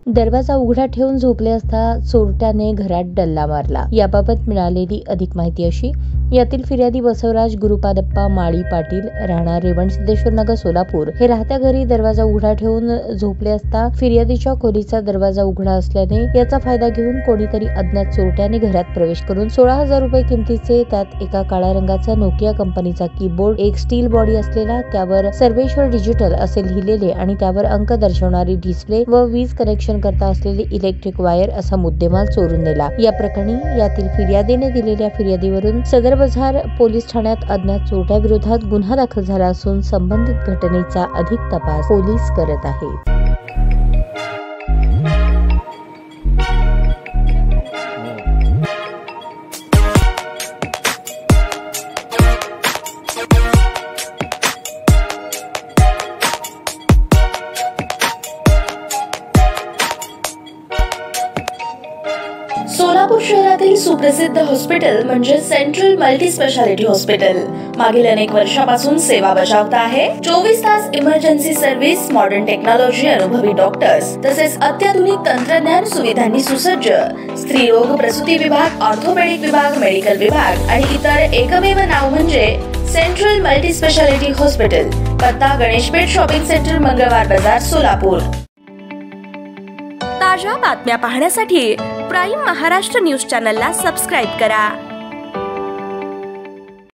दरवाजा उघडा ठेवून झोपले असता चोरट्याने घरात डल्ला मारला। याबाबत मिळालेली अधिक माहिती अशी, यातील फिर्यादी बसवराज गुरुपादप्पा माळी पाटील राहणार रेवणसिद्धेश्वर नगर सोलापूर हे राहत्या घरी दरवाजा उघडा ठेवून झोपले असता फिर्यादीच्या खोलीचा दरवाजा उघडा असल्याने याचा फायदा घेऊन कोणीतरी अज्ञात चोरट्याने घरात प्रवेश करून 16,000 रुपये किमतीचे, त्यात एका काळ्या रंगाचा नोकिया कंपनीचा कीबोर्ड, एक स्टील बॉडी असलेला, त्यावर सर्वेश्वर डिजिटल असे लिहिलेले आणि त्यावर अंक दर्शवणारी डिस्प्ले व वीज कनेक्शन करता असलेली इलेक्ट्रिक वायर असा मुद्देमाल चोरून नेला। या प्रकरणी यातील फिर्यादीने दिलेल्या फिर्यादीवरून सदर बाजार पोलीस ठाण्यात अज्ञात चोरट्याविरोधात गुन्हा दाखल झाला असून संबंधित घटनेचा अधिक तपास पोलीस करत आहेत। सोलापूर शहरातील सुप्रसिद्ध हॉस्पिटल म्हणजे सेंट्रल मल्टी स्पेशालिटी हॉस्पिटल मागील अनेक वर्षापासून सेवा बजावत आहे। 24 तास इमर्जन्सी सर्व्हिस, मॉडर्न टेक्नॉलॉजी, अनुभवी डॉक्टर्स तसेच अत्याधुनिक तंत्रज्ञान सुविधांनी सुसज्ज स्त्रीरोग प्रसूती विभाग, ऑर्थोपेडिक विभाग, मेडिकल विभाग आणि इतर एकमेव नाव म्हणजे सेंट्रल मल्टी स्पेशालिटी हॉस्पिटल। पत्ता गणेशपेठ शॉपिंग सेंटर, मंगळवार बाजार, सोलापूर। ताज्या बातम्या पाहण्यासाठी प्राईम महाराष्ट्र न्यूज चॅनलला सबस्क्राईब करा।